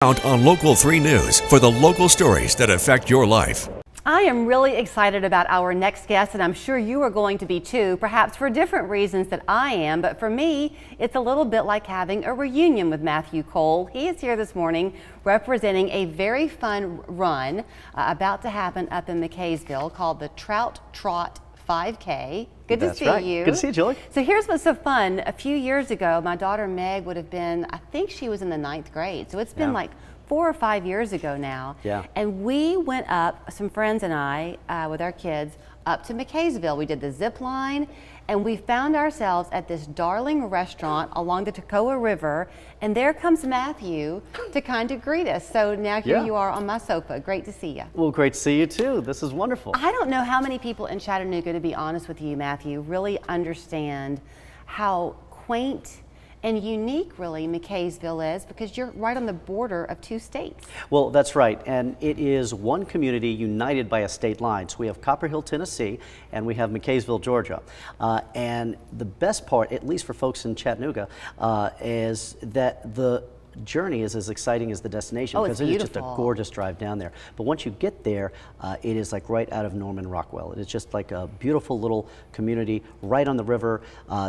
Out on Local 3 News for the local stories that affect your life. I am really excited about our next guest, and I'm sure you are going to be too, perhaps for different reasons that I am, but for me, it's a little bit like having a reunion with Matthew Cole. He is here this morning representing a very fun run about to happen up in McCaysville called the Trout Trot 5K. Good to see you. Good to see you, Julie. So here's what's so fun. A few years ago, my daughter Meg would have been, I think she was in the 9th grade. So it's been like 4 or 5 years ago now. Yeah. And we went up, some friends and I, with our kids, up to McCaysville. We did the zip line, and we found ourselves at this darling restaurant along the Toccoa River, and there comes Matthew to kind of greet us. So now here you are on my sofa. Great to see you. Well, great to see you too. This is wonderful. I don't know how many people in Chattanooga, to be honest with you, Matthew, really understand how quaint and unique really McCaysville is, because you're right on the border of 2 states. Well, that's right, and it is one community united by a state line. So we have Copperhill, Tennessee, and we have McCaysville, Georgia. And the best part, at least for folks in Chattanooga, is that the journey is as exciting as the destination, because it is just a gorgeous drive down there. But once you get there, it is like right out of Norman Rockwell. It is just like a beautiful little community right on the river.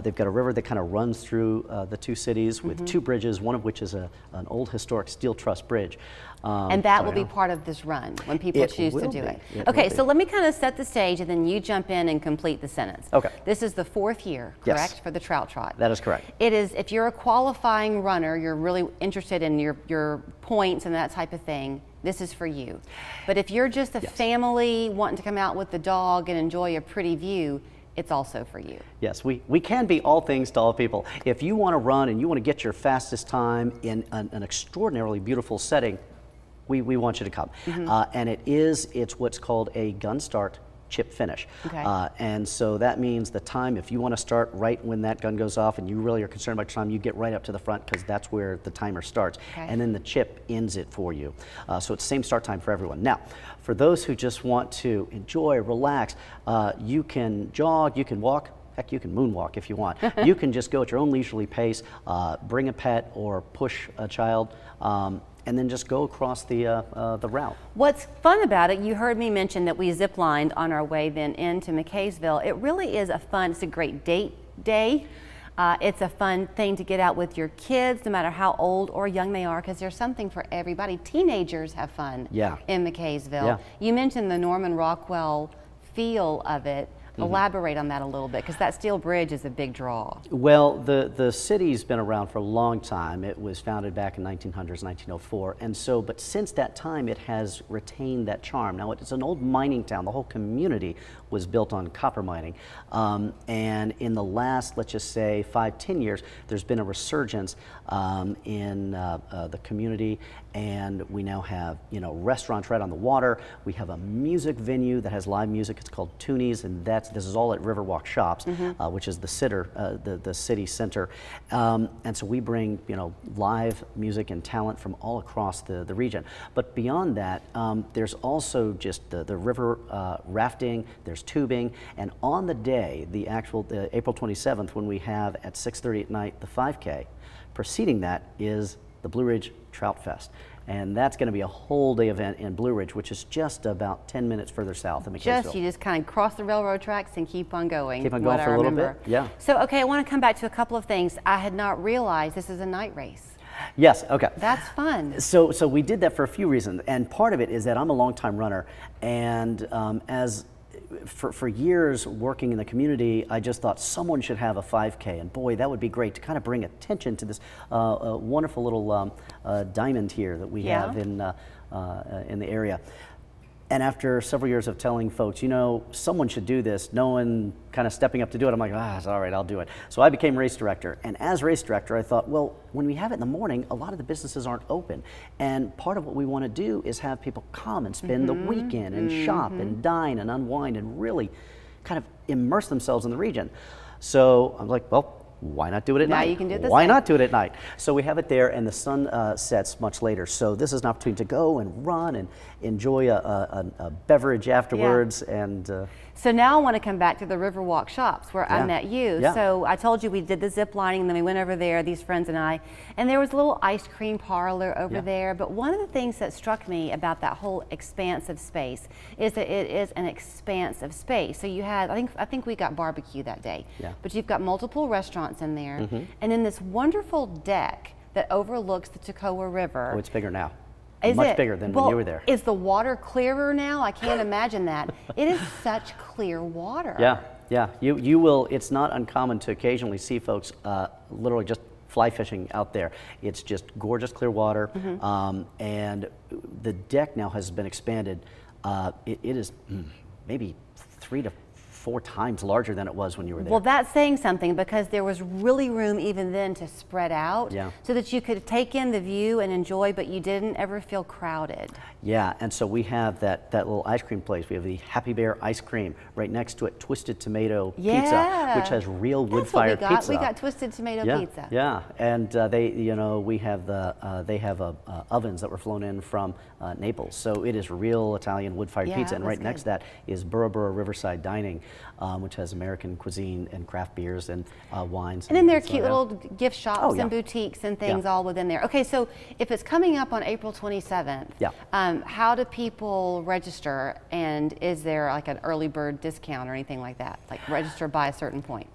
They've got a river that kind of runs through the 2 cities with 2 bridges, one of which is an old historic steel truss bridge. And that will be part of this run when people choose to do it. Okay, so let me kind of set the stage, and then you jump in and complete the sentence. Okay. This is the 4th year, correct, for the Trout Trot? That is correct. It is, if you're a qualifying runner, you're really interested in your points and that type of thing, this is for you. But if you're just a family wanting to come out with the dog and enjoy a pretty view, it's also for you. Yes, we can be all things to all people. If you want to run and you want to get your fastest time in an extraordinarily beautiful setting, we want you to come. And it's what's called a gun start chip finish. Okay. And so that means the time, if you want to start right when that gun goes off and you really are concerned about your time, you get right up to the front, because that's where the timer starts. Okay. And then the chip ends it for you. So it's the same start time for everyone. Now, for those who just want to enjoy, relax, you can jog, you can walk. Heck, you can moonwalk if you want. You can just go at your own leisurely pace, bring a pet or push a child, and then just go across the route. What's fun about it, you heard me mention that we zip-lined on our way then into McCaysville. It really is it's a great date day. It's a fun thing to get out with your kids, no matter how old or young they are, because there's something for everybody. Teenagers have fun in McCaysville. You mentioned the Norman Rockwell feel of it. Elaborate on that a little bit, because that steel bridge is a big draw. Well, the city's been around for a long time. It was founded back in 1900s, 1904, and so, but since that time it has retained that charm. Now, it's an old mining town. The whole community was built on copper mining, and in the last, let's just say, 5–10 years, there's been a resurgence in the community, and we now have, restaurants right on the water. We have a music venue that has live music. It's called Toonies, and this is all at Riverwalk Shops, which is the city center. And so we bring, live music and talent from all across the region. But beyond that, there's also just the river rafting, there's tubing, and on the day, the April 27th, when we have at 6:30 at night the 5K, preceding that is the Blue Ridge Trout Fest. And that's going to be a whole day event in Blue Ridge, which is just about 10 minutes further south of McCaysville. You just kind of cross the railroad tracks and keep on going. Keep on going for a little bit, So, okay, I want to come back to a couple of things. I had not realized this is a night race. Yes, okay. That's fun. So we did that for a few reasons, and part of it is that I'm a longtime runner, and for years working in the community, I just thought someone should have a 5K, and boy, that would be great to kind of bring attention to this wonderful little diamond here that we have in the area. And after several years of telling folks, someone should do this, no one kind of stepping up to do it, I'm like, it's all right, I'll do it. So I became race director. And as race director, I thought, well, when we have it in the morning, a lot of the businesses aren't open. And part of what we want to do is have people come and spend the weekend and shop and dine and unwind and really kind of immerse themselves in the region. So I'm like, well, why not do it at night? Now you can do this. Why not do it at night? So we have it there, and the sun sets much later. So this is an opportunity to go and run and enjoy a beverage afterwards. And So now I want to come back to the Riverwalk Shops where I met you. Yeah. So I told you we did the zip lining, and then we went over there, these friends and I, and there was a little ice cream parlor over there. But one of the things that struck me about that whole expanse of space is that it is an expanse of space. So you had, I think we got barbecue that day, but you've got multiple restaurants in there, and then this wonderful deck that overlooks the Toccoa River. Oh, it's bigger now. Is Much it? bigger than when you were there. Is the water clearer now? I can't imagine that. It is such clear water. Yeah, yeah. You will. It's not uncommon to occasionally see folks literally just fly fishing out there. It's just gorgeous clear water, and the deck now has been expanded. It is maybe 3 to 4 times larger than it was when you were there. Well, that's saying something, because there was really room even then to spread out so that you could take in the view and enjoy, but you didn't ever feel crowded. Yeah, and so we have that little ice cream place. We have the Happy Bear ice cream. Right next to it, Twisted Tomato Pizza, which has real wood-fired pizza. We got Twisted Tomato Pizza. Yeah, and we have they have ovens that were flown in from Naples, so it is real Italian wood-fired pizza. And right next to that is Bora Bora Riverside Dining, which has American cuisine and craft beers and wines. And then there are cute little gift shops and boutiques and things all within there. Okay, so if it's coming up on April 27th, how do people register, and is there like an early bird discount or anything like that? Like register by a certain point?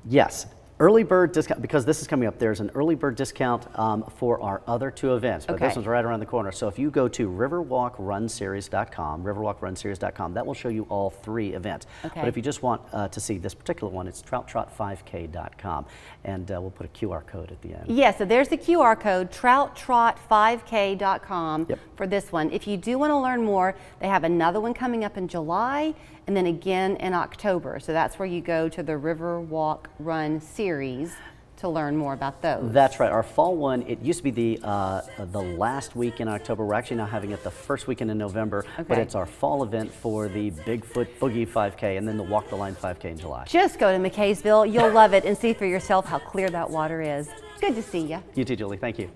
Yes. Early bird discount, because this is coming up, there's an early bird discount for our other 2 events, but this one's right around the corner. So if you go to riverwalkrunseries.com, riverwalkrunseries.com, that will show you all 3 events. But if you just want to see this particular one, it's trouttrot5k.com, and we'll put a QR code at the end. Yeah, so there's the QR code, trouttrot5k.com for this one. If you do want to learn more, they have another one coming up in July, and then again in October. So that's where you go to the Riverwalk Run Series to learn more about those. That's right. Our fall one, it used to be the last week in October. We're actually now having it the first weekend in November, but it's our fall event for the Bigfoot Boogie 5K and then the Walk the Line 5K in July. Just go to McCaysville. You'll love it and see for yourself how clear that water is. Good to see you. You too, Julie. Thank you.